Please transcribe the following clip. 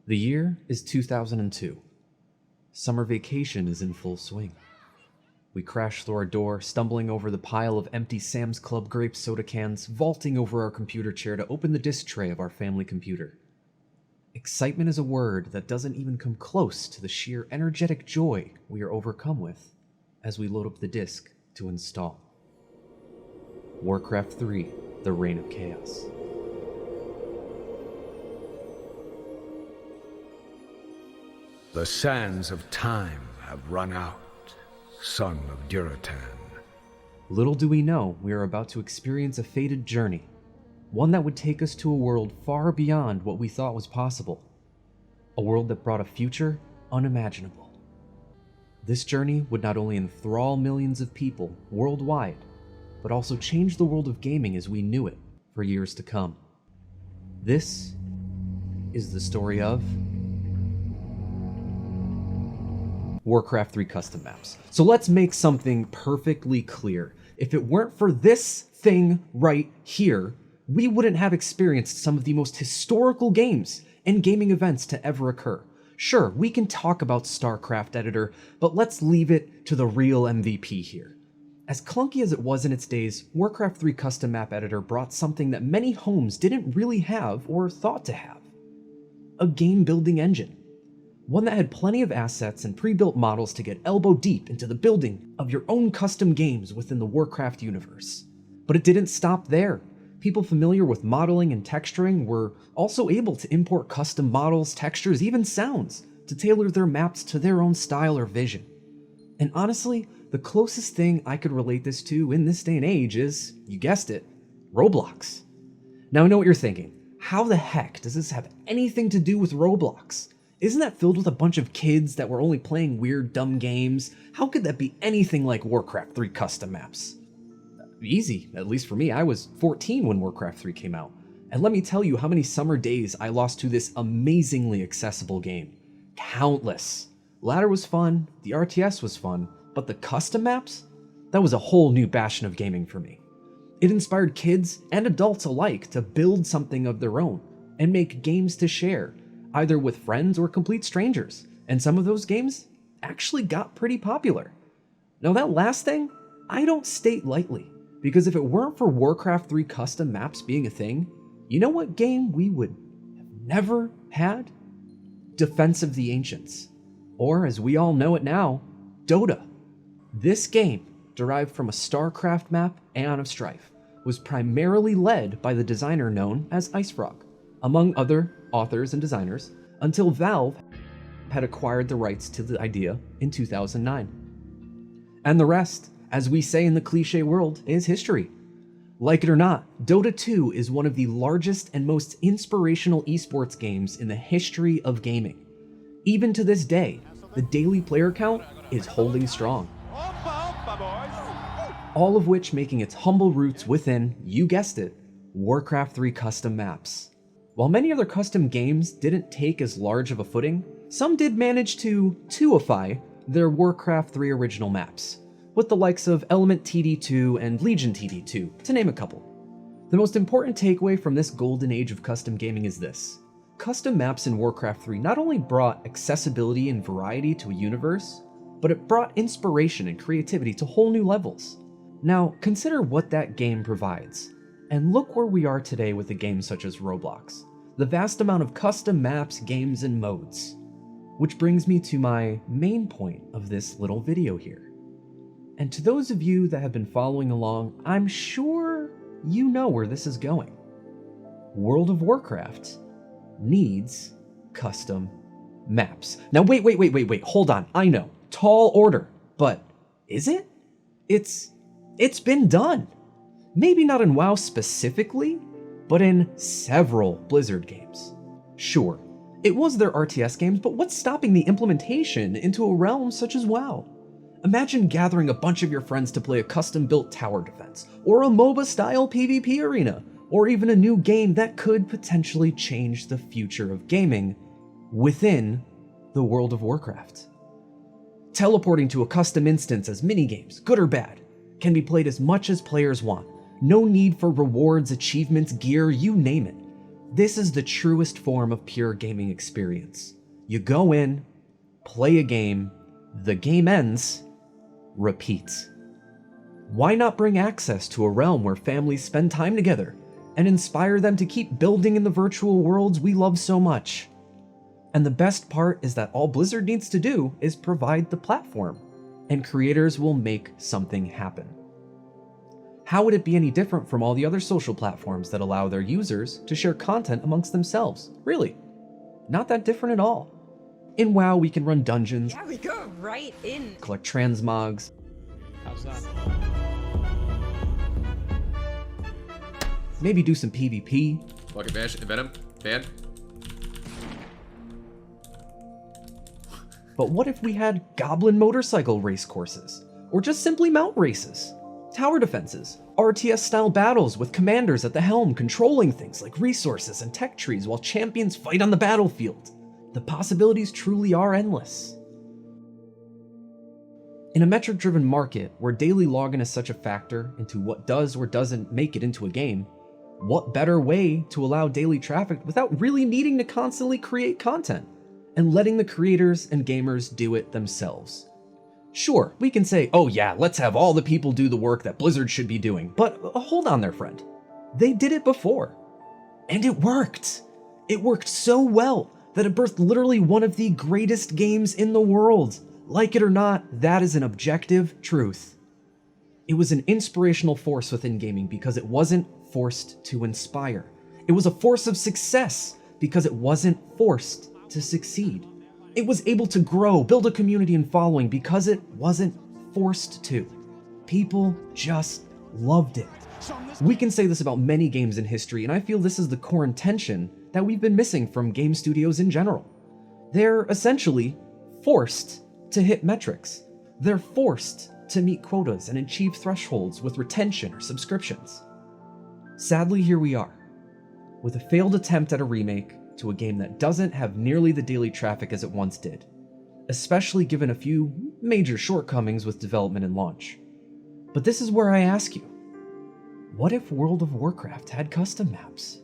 The year is 2002. Summer vacation is in full swing. We crash through our door, stumbling over the pile of empty Sam's Club grape soda cans, vaulting over our computer chair to open the disk tray of our family computer. Excitement is a word that doesn't even come close to the sheer energetic joy we are overcome with as we load up the disk to install. Warcraft 3: The Reign of Chaos. The sands of time have run out, son of Duratan. Little do we know we are about to experience a fated journey, one that would take us to a world far beyond what we thought was possible, a world that brought a future unimaginable. This journey would not only enthrall millions of people worldwide, but also change the world of gaming as we knew it for years to come. This is the story of Warcraft 3 custom maps. So let's make something perfectly clear. If it weren't for this thing right here, we wouldn't have experienced some of the most historical games and gaming events to ever occur. Sure, we can talk about Starcraft editor, but let's leave it to the real MVP here. As clunky as it was in its days, Warcraft 3 custom map editor brought something that many homes didn't really have or thought to have: a game building engine. One that had plenty of assets and pre-built models to get elbow deep into the building of your own custom games within the Warcraft universe. But it didn't stop there. People familiar with modeling and texturing were also able to import custom models, textures, even sounds to tailor their maps to their own style or vision. And honestly, the closest thing I could relate this to in this day and age is, you guessed it, Roblox. Now I know what you're thinking. How the heck does this have anything to do with Roblox? Isn't that filled with a bunch of kids that were only playing weird, dumb games? How could that be anything like Warcraft 3 custom maps? Easy, at least for me. I was 14 when Warcraft 3 came out. And let me tell you how many summer days I lost to this amazingly accessible game. Countless. Ladder was fun, the RTS was fun, but the custom maps? That was a whole new bastion of gaming for me. It inspired kids and adults alike to build something of their own and make games to share, either with friends or complete strangers, and some of those games actually got pretty popular. Now that last thing, I don't state lightly, because if it weren't for Warcraft 3 custom maps being a thing, you know what game we would have never had? Defense of the Ancients, or as we all know it now, Dota. This game, derived from a Starcraft map, Aeon of Strife, was primarily led by the designer known as IceFrog, among other authors and designers, until Valve had acquired the rights to the idea in 2009. And the rest, as we say in the cliche world, is history. Like it or not, Dota 2 is one of the largest and most inspirational esports games in the history of gaming. Even to this day, the daily player count is holding strong. All of which making its humble roots within, you guessed it, Warcraft 3 custom maps. While many other custom games didn't take as large of a footing, some did manage to two-ify their Warcraft 3 original maps, with the likes of Element TD2 and Legion TD2, to name a couple. The most important takeaway from this golden age of custom gaming is this: custom maps in Warcraft 3 not only brought accessibility and variety to a universe, but it brought inspiration and creativity to whole new levels. Now, consider what that game provides. And look where we are today with a game such as Roblox. The vast amount of custom maps, games, and modes. Which brings me to my main point of this little video here. And to those of you that have been following along, I'm sure you know where this is going. World of Warcraft needs custom maps. Now wait, hold on. I know, tall order, but is it? It's been done. Maybe not in WoW specifically, but in several Blizzard games. Sure, it was their RTS games, but what's stopping the implementation into a realm such as WoW? Imagine gathering a bunch of your friends to play a custom-built tower defense, or a MOBA-style PvP arena, or even a new game that could potentially change the future of gaming within the World of Warcraft. Teleporting to a custom instance as minigames, good or bad, can be played as much as players want. No need for rewards, achievements, gear, you name it. This is the truest form of pure gaming experience. You go in, play a game, the game ends, repeat. Why not bring access to a realm where families spend time together and inspire them to keep building in the virtual worlds we love so much? And the best part is that all Blizzard needs to do is provide the platform, and creators will make something happen. How would it be any different from all the other social platforms that allow their users to share content amongst themselves? Really, not that different at all. In WoW, we can run dungeons, Yeah, we go right in. collect transmogs, How's that? maybe do some PvP, Fuck it, Venom, ban. but what if we had goblin motorcycle race courses? Or just simply mount races? Tower defenses, RTS-style battles with commanders at the helm controlling things like resources and tech trees while champions fight on the battlefield. The possibilities truly are endless. In a metric-driven market where daily login is such a factor into what does or doesn't make it into a game, what better way to allow daily traffic without really needing to constantly create content and letting the creators and gamers do it themselves? Sure, we can say, oh yeah, let's have all the people do the work that Blizzard should be doing, but hold on there, friend. They did it before, and it worked. It worked so well that it birthed literally one of the greatest games in the world. Like it or not, that is an objective truth. It was an inspirational force within gaming because it wasn't forced to inspire. It was a force of success because it wasn't forced to succeed. It was able to grow, build a community and following because it wasn't forced to. People just loved it. We can say this about many games in history, and I feel this is the core intention that we've been missing from game studios in general. They're essentially forced to hit metrics. They're forced to meet quotas and achieve thresholds with retention or subscriptions. Sadly, here we are, with a failed attempt at a remake to a game that doesn't have nearly the daily traffic as it once did, especially given a few major shortcomings with development and launch. But this is where I ask you, what if World of Warcraft had custom maps?